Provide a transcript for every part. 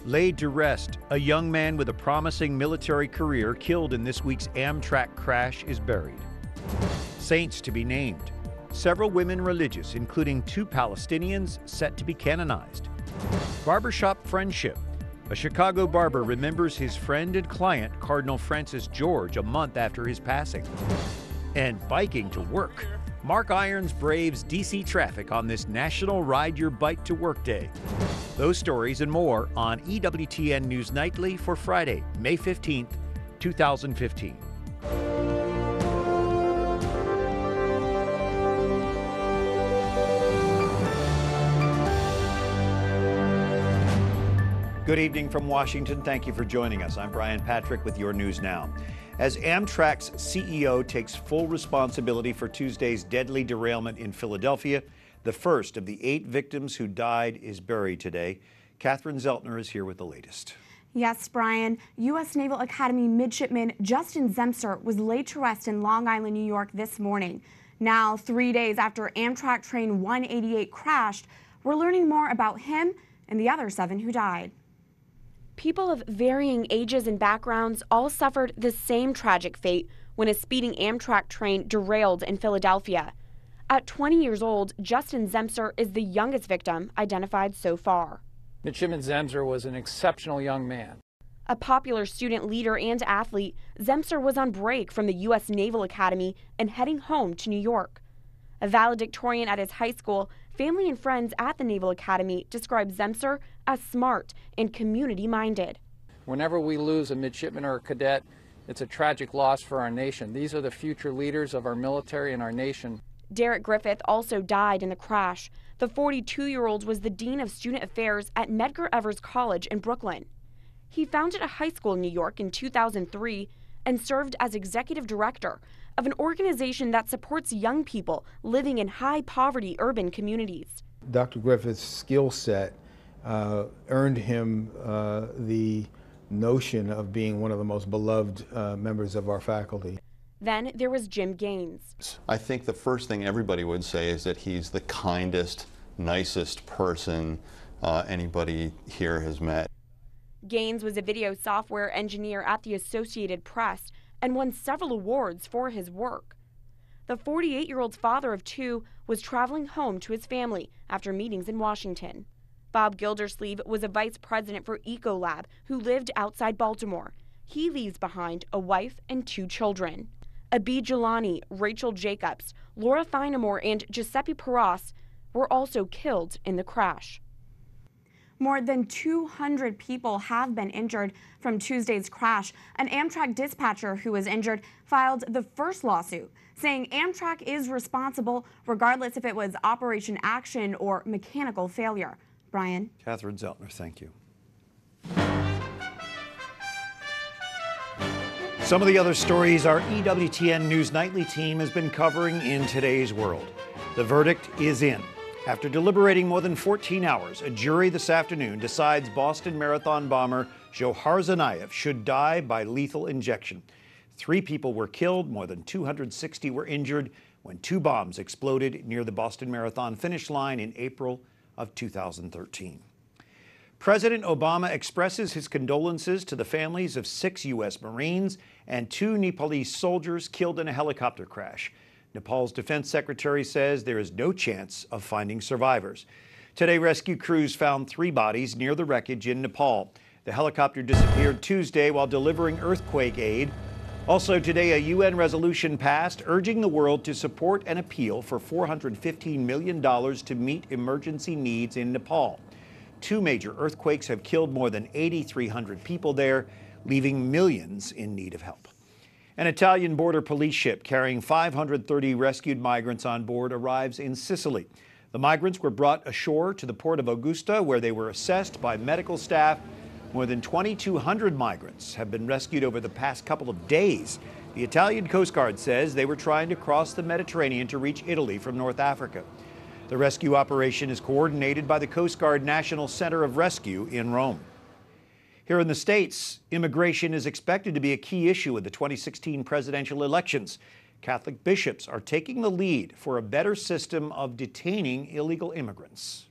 Laid to rest, a young man with a promising military career killed in this week's Amtrak crash is buried. Saints to be named. Several women religious, including 2 Palestinians, set to be canonized. Barbershop friendship. A Chicago barber remembers his friend and client, Cardinal Francis George, a month after his passing. And biking to work. Mark Irons braves D.C. traffic on this National Ride Your Bike to Work Day. Those stories and more on EWTN News Nightly for Friday, May 15th, 2015. Good evening from Washington. Thank you for joining us. I'm Brian Patrick with your news now. As Amtrak's CEO takes full responsibility for Tuesday's deadly derailment in Philadelphia, the first of the 8 victims who died is buried today. Katharyn Szeltner is here with the latest. Yes, Brian. U.S. Naval Academy midshipman Justin Zemser was laid to rest in Long Island, New York this morning. Now, 3 days after Amtrak train 188 crashed, we're learning more about him and the other 7 who died. People of varying ages and backgrounds all suffered the same tragic fate when a speeding Amtrak train derailed in Philadelphia. At 20 years old, Justin Zemser is the youngest victim identified so far. Midshipman Zemser was an exceptional young man. A popular student leader and athlete, Zemser was on break from the U.S. Naval Academy and heading home to New York. A valedictorian at his high school, family and friends at the Naval Academy describe Zemser as smart and community-minded. Whenever we lose a midshipman or a cadet, it's a tragic loss for our nation. These are the future leaders of our military and our nation. Derek Griffith also died in the crash. The 42-year-old was the Dean of Student Affairs at Medgar Evers College in Brooklyn. He founded a high school in New York in 2003 and served as executive director of an organization that supports young people living in high-poverty urban communities. Dr. Griffith's skill set earned him the notion of being one of the most beloved members of our faculty. Then there was Jim Gaines. I think the first thing everybody would say is that he's the kindest, nicest person anybody here has met. Gaines was a video software engineer at the Associated Press and won several awards for his work. The 48-year-old's father of 2 was traveling home to his family after meetings in Washington. Bob Gildersleeve was a vice president for Ecolab who lived outside Baltimore. He leaves behind a wife and 2 children. Abid Jelani, Rachel Jacobs, Laura Thinamore, and Giuseppe Peras were also killed in the crash. More than 200 people have been injured from Tuesday's crash. An Amtrak dispatcher who was injured filed the first lawsuit, saying Amtrak is responsible regardless if it was Operation Action or mechanical failure. Brian? Katharyn Szeltner, thank you. Some of the other stories our EWTN News Nightly team has been covering in today's world. The verdict is in. After deliberating more than 14 hours, a jury this afternoon decides Boston Marathon bomber Johar Tsarnaev should die by lethal injection. 3 people were killed, more than 260 were injured when 2 bombs exploded near the Boston Marathon finish line in April of 2013. President Obama expresses his condolences to the families of 6 U.S. Marines and 2 Nepalese soldiers killed in a helicopter crash. Nepal's defense secretary says there is no chance of finding survivors. Today, rescue crews found 3 bodies near the wreckage in Nepal. The helicopter disappeared Tuesday while delivering earthquake aid. Also today, a UN resolution passed urging the world to support an appeal for $415 million to meet emergency needs in Nepal. 2 major earthquakes have killed more than 8,300 people there, leaving millions in need of help. An Italian border police ship carrying 530 rescued migrants on board arrives in Sicily. The migrants were brought ashore to the port of Augusta, where they were assessed by medical staff. More than 2,200 migrants have been rescued over the past couple of days. The Italian Coast Guard says they were trying to cross the Mediterranean to reach Italy from North Africa. The rescue operation is coordinated by the Coast Guard National Center of Rescue in Rome. Here in the States, immigration is expected to be a key issue in the 2016 presidential elections. Catholic bishops are taking the lead for a better system of detaining illegal immigrants.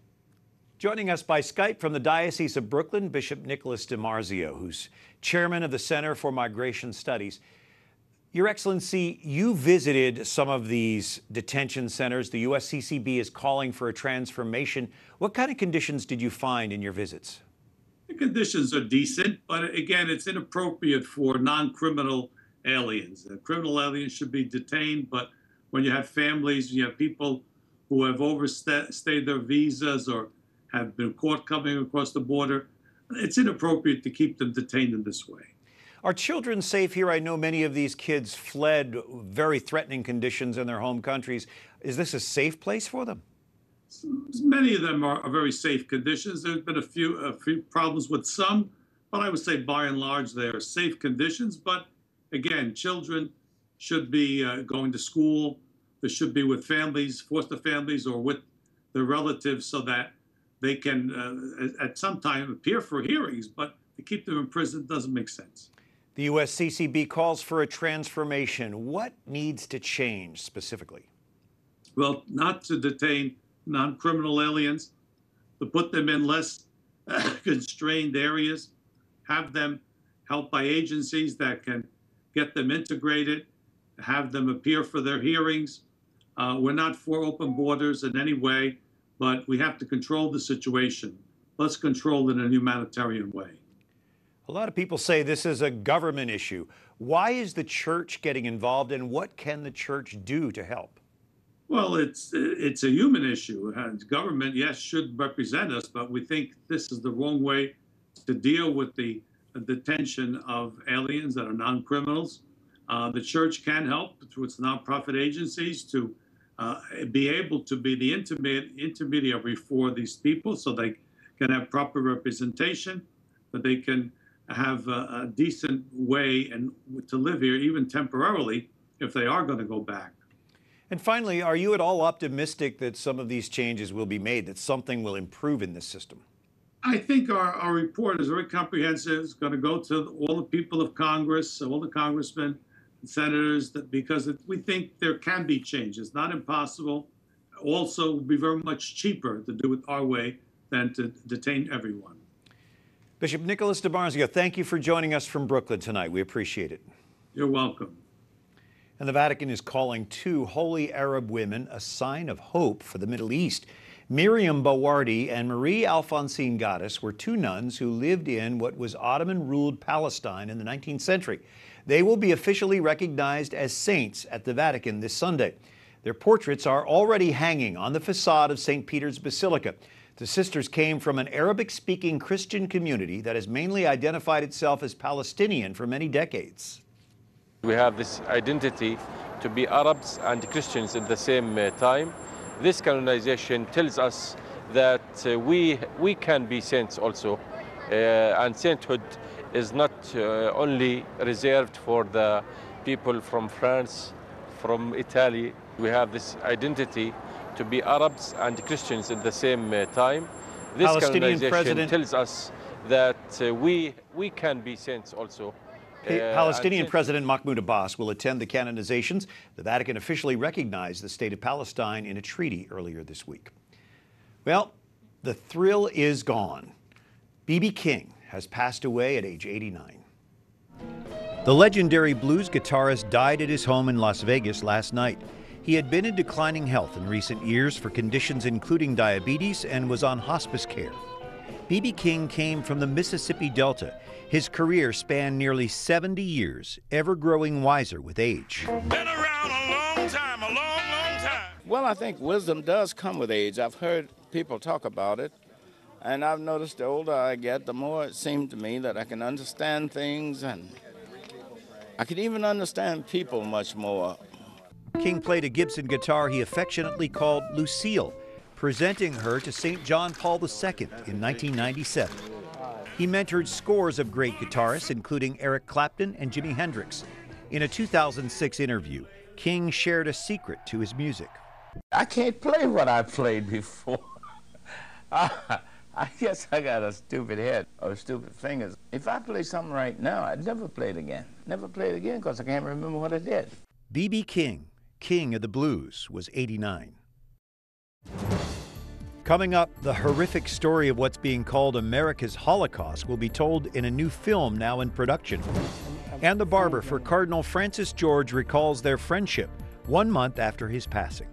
Joining us by Skype from the Diocese of Brooklyn, Bishop Nicholas DiMarzio, who's chairman of the Center for Migration Studies. Your Excellency, you visited some of these detention centers. The USCCB is calling for a transformation. What kind of conditions did you find in your visits? The conditions are decent, but again, it's inappropriate for non-criminal aliens. Criminal aliens should be detained, but when you have families, you have people who have overstayed their visas or have been caught coming across the border, it's inappropriate to keep them detained in this way. Are children safe here? I know many of these kids fled very threatening conditions in their home countries. Is this a safe place for them? Many of them are very safe conditions. There's been a few problems with some, but I would say by and large they are safe conditions. But again, children should be going to school. They should be with families, foster families, or with their relatives so that they can at some time appear for hearings, but to keep them in prison doesn't make sense. The USCCB calls for a transformation. What needs to change specifically? Well, not to detain non-criminal aliens, to put them in less constrained areas, have them helped by agencies that can get them integrated, have them appear for their hearings. We're not for open borders in any way, but we have to control the situation. Let's control it in a humanitarian way. A lot of people say this is a government issue. Why is the church getting involved, and what can the church do to help? Well, it's a human issue. Government, yes, should represent us, but we think this is the wrong way to deal with the detention of aliens that are non-criminals. The church can help through its nonprofit agencies to be able to be the intermediary for these people so they can have proper representation, that they can have a decent way and to live here, even temporarily, if they are going to go back. And finally, are you at all optimistic that some of these changes will be made, that something will improve in this system? I think our report is very comprehensive. It's going to go to all the people of Congress, all the congressmen, senators, because we think there can be changes. It's not impossible. Also, it will be very much cheaper to do it our way than to detain everyone. Bishop Nicholas DiMarzio, thank you for joining us from Brooklyn tonight. We appreciate it. You're welcome. And the Vatican is calling two holy Arab women a sign of hope for the Middle East. Miriam Bawardi and Marie Alphonsine Gaddis were two nuns who lived in what was Ottoman-ruled Palestine in the 19th century. They will be officially recognized as saints at the Vatican this Sunday. Their portraits are already hanging on the facade of St. Peter's Basilica. The sisters came from an Arabic-speaking Christian community that has mainly identified itself as Palestinian for many decades. We have this identity to be Arabs and Christians at the same time. This canonization tells us that we can be saints also, and sainthood is not only reserved for the people from France, from Italy. We have this identity to be Arabs and Christians at the same time. This canonization tells us that we can be saints also. Palestinian President Mahmoud Abbas will attend the canonizations. The Vatican officially recognized the state of Palestine in a treaty earlier this week. Well, the thrill is gone. B.B. King has passed away at age 89. The legendary blues guitarist died at his home in Las Vegas last night. He had been in declining health in recent years for conditions including diabetes and was on hospice care. B.B. King came from the Mississippi Delta. His career spanned nearly 70 years, ever growing wiser with age. Been around a long time, a long, long time. Well, I think wisdom does come with age. I've heard people talk about it, and I've noticed the older I get, the more it seemed to me that I can understand things, and I can even understand people much more. King played a Gibson guitar he affectionately called Lucille, presenting her to St. John Paul II in 1997. He mentored scores of great guitarists, including Eric Clapton and Jimi Hendrix. In a 2006 interview, King shared a secret to his music. I can't play what I played before. I guess I got a stupid head or stupid fingers. If I play something right now, I'd never play it again. Never play it again because I can't remember what I did. B.B. King, king of the blues, was 89. Coming up, the horrific story of what's being called America's Holocaust will be told in a new film now in production. And the barber for Cardinal Francis George recalls their friendship 1 month after his passing.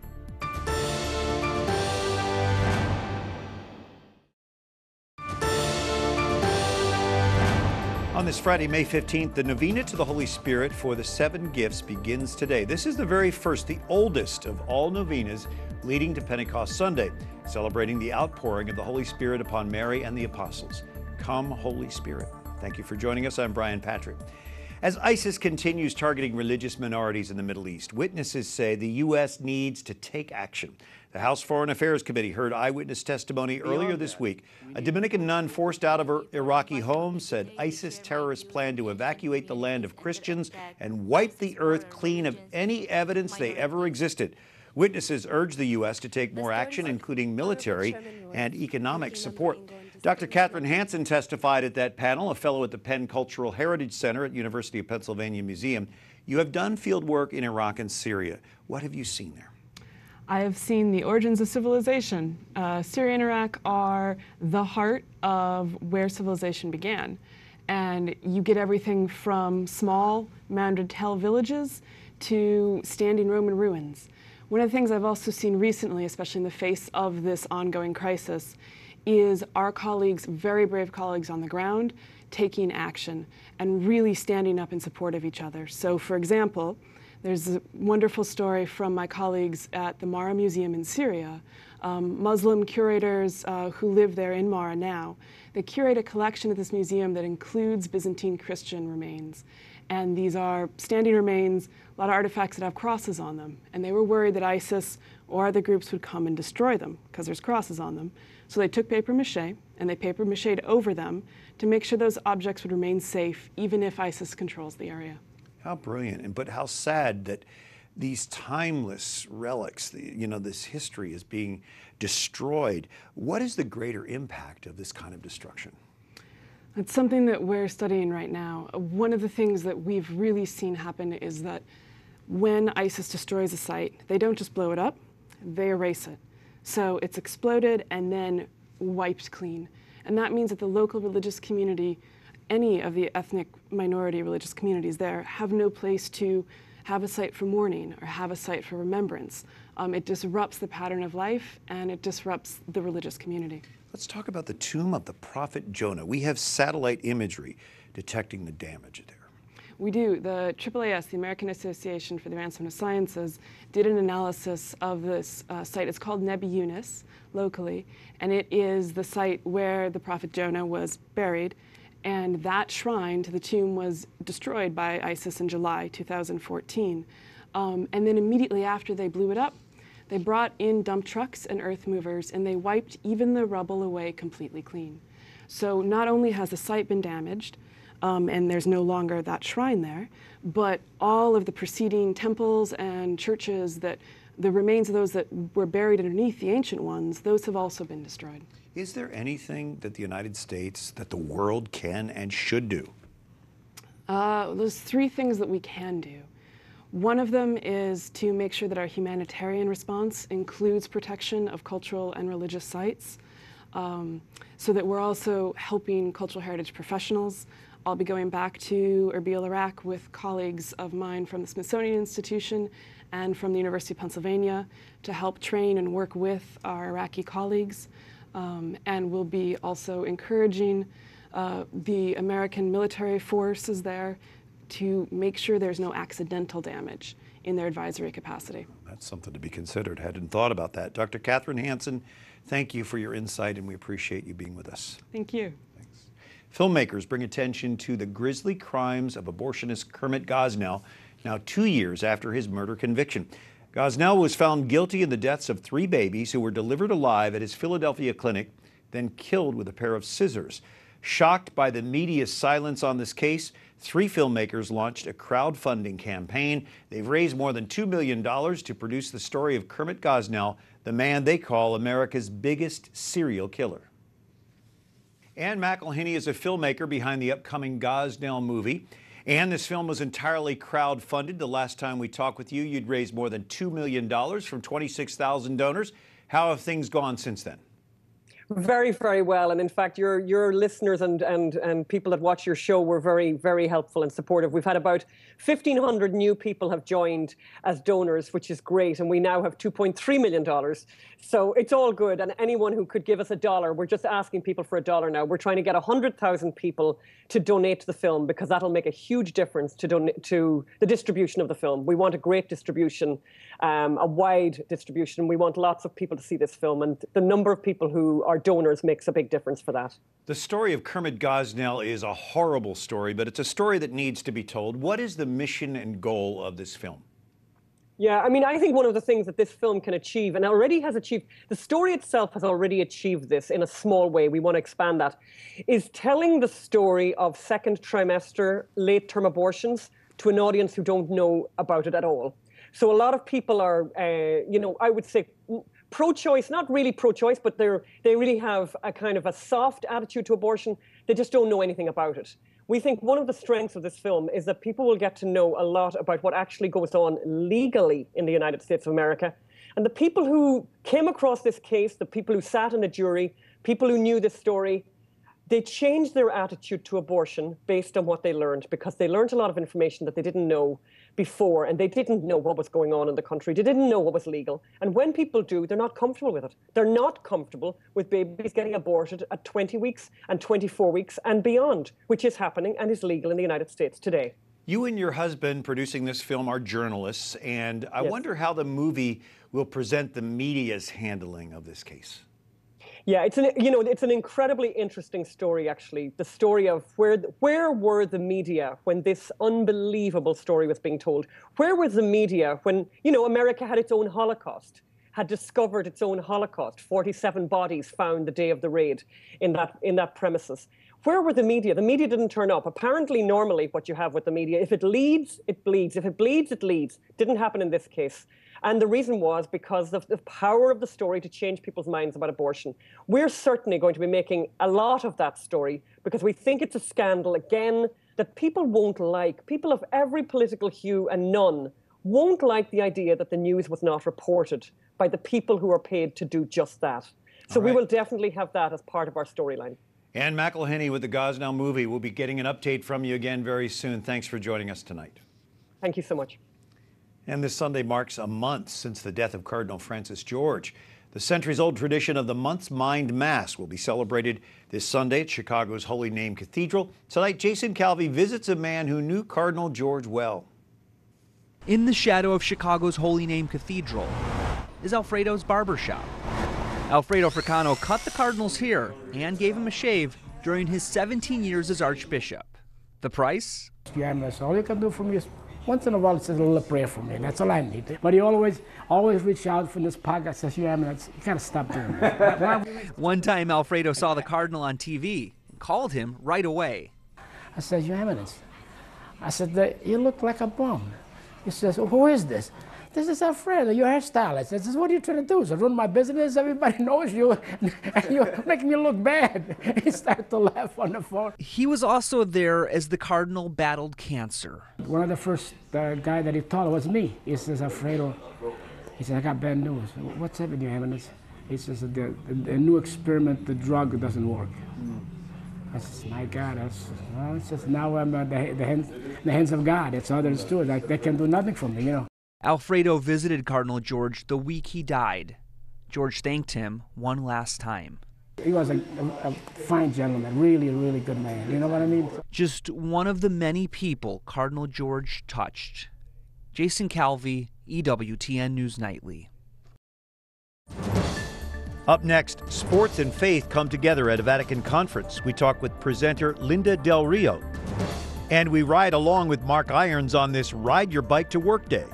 On this Friday, May 15th, the Novena to the Holy Spirit for the 7 Gifts begins today. This is the very first, the oldest of all novenas leading to Pentecost Sunday, celebrating the outpouring of the Holy Spirit upon Mary and the apostles. Come, Holy Spirit. Thank you for joining us. I'm Brian Patrick. As ISIS continues targeting religious minorities in the Middle East, witnesses say the U.S. needs to take action. The House Foreign Affairs Committee heard eyewitness testimony earlier this week. A Dominican nun forced out of her Iraqi home said ISIS terrorists plan to evacuate the land of Christians and wipe the earth clean of any evidence they ever existed. Witnesses urged the U.S. to take more action, including military and economic support. Dr. Katharyn Hanson testified at that panel, a fellow at the Penn Cultural Heritage Center at University of Pennsylvania Museum. You have done field work in Iraq and Syria. What have you seen there? I have seen the origins of civilization. Syria and Iraq are the heart of where civilization began. And you get everything from small mounded tell villages to standing Roman ruins. One of the things I've also seen recently, especially in the face of this ongoing crisis, is our colleagues, very brave colleagues on the ground, taking action and really standing up in support of each other. So, for example, there's a wonderful story from my colleagues at the Mara Museum in Syria, Muslim curators who live there in Mara now. They curate a collection at this museum that includes Byzantine Christian remains. And these are standing remains, a lot of artifacts that have crosses on them. And they were worried that ISIS or other groups would come and destroy them because there's crosses on them. So they took paper mache and they paper mache'd over them to make sure those objects would remain safe even if ISIS controls the area. How brilliant, but how sad that these timeless relics, this history is being destroyed. What is the greater impact of this kind of destruction? It's something that we're studying right now. One of the things that we've really seen happen is that when ISIS destroys a site, they don't just blow it up, they erase it. So it's exploded and then wiped clean. And that means that the local religious community, any of the ethnic minority religious communities there, have no place to have a site for mourning or have a site for remembrance. It disrupts the pattern of life and it disrupts the religious community. Let's talk about the tomb of the prophet Jonah. We have satellite imagery detecting the damage there. We do. The AAAS, the American Association for the Advancement of Sciences, did an analysis of this site. It's called Nebi Yunus locally, and it is the site where the prophet Jonah was buried. And that shrine to the tomb was destroyed by ISIS in July 2014. And then immediately after they blew it up, they brought in dump trucks and earth movers, and they wiped even the rubble away completely clean. So not only has the site been damaged, and there's no longer that shrine there, but all of the preceding temples and churches, that the remains of those that were buried underneath the ancient ones, those have also been destroyed. Is there anything that the United States, that the world can and should do? There's 3 things that we can do. One of them is to make sure that our humanitarian response includes protection of cultural and religious sites, so that we're also helping cultural heritage professionals. I'll be going back to Erbil, Iraq with colleagues of mine from the Smithsonian Institution and from the University of Pennsylvania to help train and work with our Iraqi colleagues. And we'll be also encouraging the American military forces there to make sure there's no accidental damage in their advisory capacity. That's something to be considered. Hadn't thought about that. Dr. Katharyn Hanson, thank you for your insight, and we appreciate you being with us. Thank you. Thanks. Filmmakers bring attention to the grisly crimes of abortionist Kermit Gosnell, now 2 years after his murder conviction. Gosnell was found guilty in the deaths of 3 babies who were delivered alive at his Philadelphia clinic, then killed with a pair of scissors. Shocked by the media's silence on this case, 3 filmmakers launched a crowdfunding campaign. They've raised more than $2 million to produce the story of Kermit Gosnell, the man they call America's biggest serial killer. Ann McElhinney is a filmmaker behind the upcoming Gosnell movie. And this film was entirely crowdfunded. The last time we talked with you, you'd raised more than $2 million from 26,000 donors. How have things gone since then? Very, very well. And in fact, your listeners and people that watch your show were very, very helpful and supportive. We've had about 1,500 new people have joined as donors, which is great. And we now have $2.3 million. So it's all good. And anyone who could give us $1, we're just asking people for $1 now. We're trying to get 100,000 people to donate to the film, because that'll make a huge difference to the distribution of the film. We want a great distribution, a wide distribution. We want lots of people to see this film. And the number of people who are donors makes a big difference for that. The story of Kermit Gosnell is a horrible story, but it's a story that needs to be told. What is the mission and goal of this film? Yeah, I mean, I think one of the things that this film can achieve, and already has achieved, the story itself has already achieved this in a small way, we want to expand that, is telling the story of second trimester late-term abortions to an audience who don't know about it at all. So a lot of people are, you know, I would say pro-choice, not really pro-choice, but they really have a kind of a soft attitude to abortion. They just don't know anything about it. We think one of the strengths of this film is that people will get to know a lot about what actually goes on legally in the United States of America. And the people who came across this case, the people who sat in the jury, people who knew this story, they changed their attitude to abortion based on what they learned, because they learned a lot of information that they didn't know before, and they didn't know what was going on in the country. They didn't know what was legal. And when people do, they're not comfortable with it. They're not comfortable with babies getting aborted at 20 weeks and 24 weeks and beyond, which is happening and is legal in the United States today. You and your husband producing this film are journalists, and I wonder how the movie will present the media's handling of this case. Yeah, it's an incredibly interesting story, actually. The story of where were the media when this unbelievable story was being told? Where was the media when, you know, America had its own Holocaust, had discovered its own Holocaust, 47 bodies found the day of the raid in that premises. Where were the media? The media didn't turn up. Apparently, normally, what you have with the media, if it leads, it bleeds. If it bleeds, it leads. Didn't happen in this case. And the reason was because of the power of the story to change people's minds about abortion. We're certainly going to be making a lot of that story because we think it's a scandal, again, that people won't like. People of every political hue and none won't like the idea that the news was not reported by the people who are paid to do just that. So we will definitely have that as part of our storyline. Ann McElhinney with the Gosnell Movie. We'll be getting an update from you again very soon. Thanks for joining us tonight. Thank you so much. And this Sunday marks a month since the death of Cardinal Francis George. The centuries-old tradition of the Month's Mind Mass will be celebrated this Sunday at Chicago's Holy Name Cathedral. Tonight, Jason Calvi visits a man who knew Cardinal George well. In the shadow of Chicago's Holy Name Cathedral is Alfredo's barber shop. Alfredo Fricano cut the Cardinal's hair and gave him a shave during his 17 years as Archbishop. The price? All you can do for me is once in a while says a little prayer for me. That's all I need. But he always reach out from this pocket, says, Your Eminence, you gotta stop doing that. One time Alfredo saw the Cardinal on TV and called him right away. I said, Your Eminence, I said, you look like a bum. He says, well, who is this? This is Alfredo, your hairstylist. I says, what are you trying to do? So ruin my business? Everybody knows you, and you're making me look bad. He started to laugh on the phone. He was also there as the Cardinal battled cancer. One of the first guy that he told was me. He says, Alfredo, he said, I got bad news. What's happening, Your Eminence? He says, the new experiment, the drug doesn't work. I said, my God, it's just now I'm the hands of God. It's all there is to it. They can do nothing for me, you know. Alfredo visited Cardinal George the week he died. George thanked him one last time. He was a fine gentleman, really, really good man. You know what I mean? Just one of the many people Cardinal George touched. Jason Calvi, EWTN News Nightly. Up next, sports and faith come together at a Vatican conference. We talk with presenter Linda Del Rio. And we ride along with Mark Irons on this Ride Your Bike to Work Day.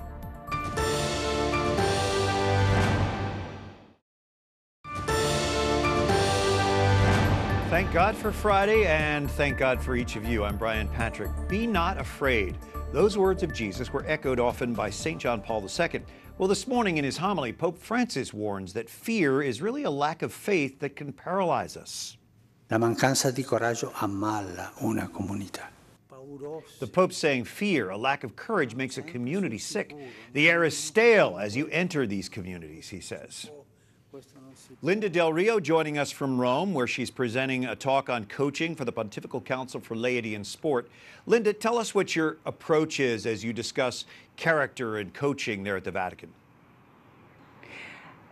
Thank God for Friday, and thank God for each of you. I'm Brian Patrick. Be not afraid. Those words of Jesus were echoed often by St. John Paul II. Well, this morning in his homily, Pope Francis warns that fear is really a lack of faith that can paralyze us. La mancanza di coraggio ammala una comunità. The Pope's saying fear, a lack of courage, makes a community sick. The air is stale as you enter these communities, he says. Linda Del Rio joining us from Rome, where she's presenting a talk on coaching for the Pontifical Council for Laity and Sport. Linda, tell us what your approach is as you discuss character and coaching there at the Vatican.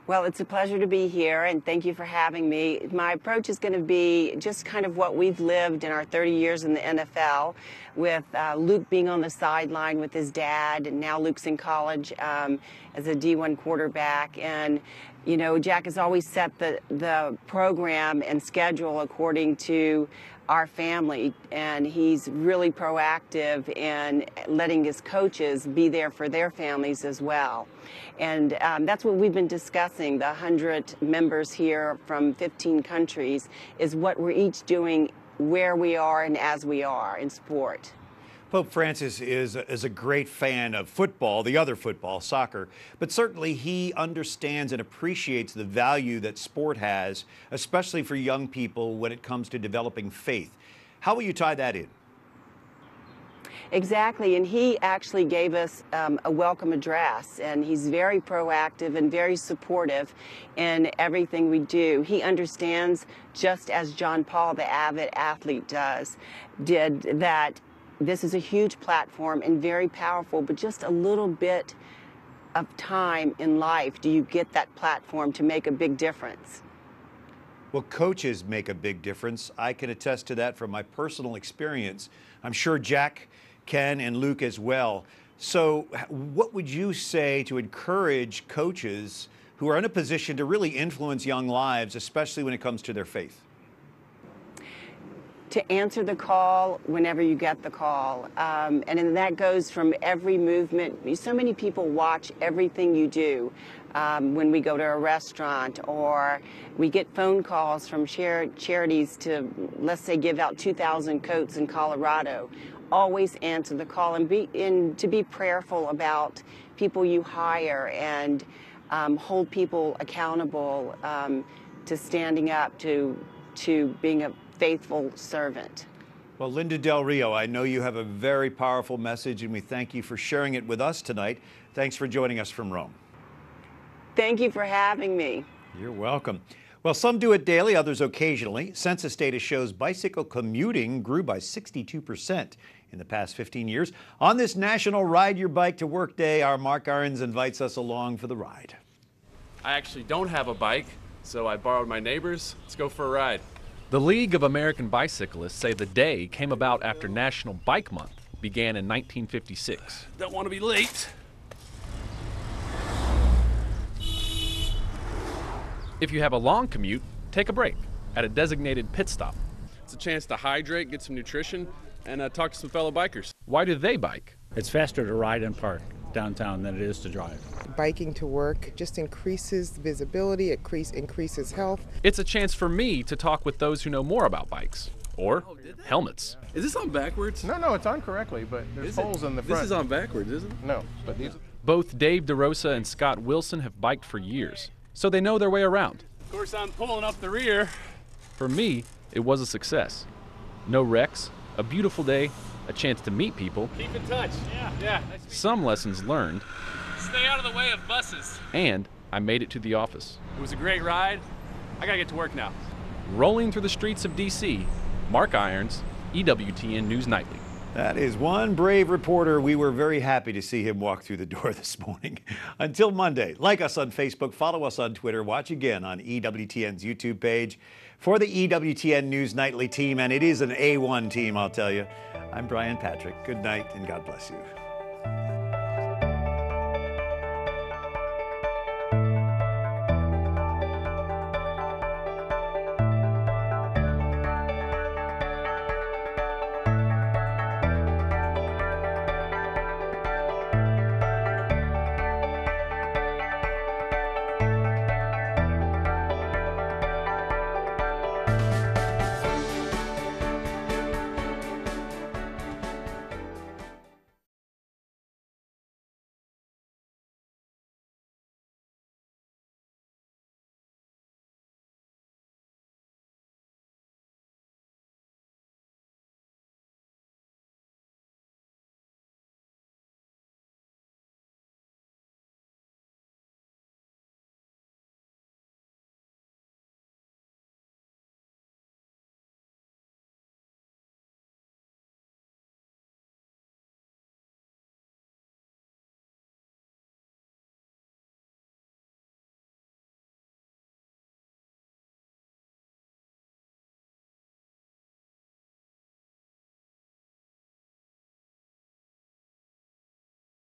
Well, it's a pleasure to be here, and thank you for having me. My approach is going to be just kind of what we've lived in our 30 years in the NFL, with Luke being on the sideline with his dad, and now Luke's in college as a D1 quarterback. And, you know, Jack has always set the program and schedule according to our family, and he's really proactive in letting his coaches be there for their families as well. And that's what we've been discussing. The 100 members here from 15 countries is what we're each doing where we are and as we are in sport. Pope Francis is a great fan of football, the other football, soccer, but certainly he understands and appreciates the value that sport has, especially for young people when it comes to developing faith. How will you tie that in? Exactly, and he actually gave us a welcome address, and he's very proactive and very supportive in everything we do. He understands, just as John Paul, the avid athlete, did, that this is a huge platform and very powerful, but just a little bit of time in life do you get that platform to make a big difference. Well, coaches make a big difference. I can attest to that from my personal experience. I'm sure Jack can, and Luke as well. So what would you say to encourage coaches who are in a position to really influence young lives, especially when it comes to their faith? To answer the call whenever you get the call. And then that goes from every movement. So many people watch everything you do when we go to a restaurant, or we get phone calls from charities to, let's say, give out 2,000 coats in Colorado. Always answer the call, and to be prayerful about people you hire, and hold people accountable to standing up to being a faithful servant. Well, Linda Del Rio, I know you have a very powerful message, and we thank you for sharing it with us tonight. Thanks for joining us from Rome. Thank you for having me. You're welcome. Well, some do it daily, others occasionally. Census data shows bicycle commuting grew by 62% in the past 15 years. On this National Ride Your Bike to Work Day, our Mark Arns invites us along for the ride. I actually don't have a bike, so I borrowed my neighbor's. Let's go for a ride. The League of American Bicyclists say the day came about after National Bike Month began in 1956. Don't want to be late. If you have a long commute, take a break at a designated pit stop. It's a chance to hydrate, get some nutrition, and talk to some fellow bikers. Why do they bike? It's faster to ride and park downtown than it is to drive. Biking to work just increases visibility, it increases health. It's a chance for me to talk with those who know more about bikes, or helmets. Is this on backwards? No, it's on correctly, but there's holes in the front. This is on backwards, isn't it? No, but these... Both Dave DeRosa and Scott Wilson have biked for years, so they know their way around. Of course, I'm pulling up the rear. For me, it was a success. No wrecks, a beautiful day, a chance to meet people. Keep in touch. Yeah. Nice to some lessons learned. Stay out of the way of buses. And I made it to the office. It was a great ride. I gotta get to work now. Rolling through the streets of D.C., Mark Irons, EWTN News Nightly. That is one brave reporter. We were very happy to see him walk through the door this morning. Until Monday, like us on Facebook, follow us on Twitter, watch again on EWTN's YouTube page. For the EWTN News Nightly team, and it is an A1 team, I'll tell you, I'm Brian Patrick. Good night, and God bless you.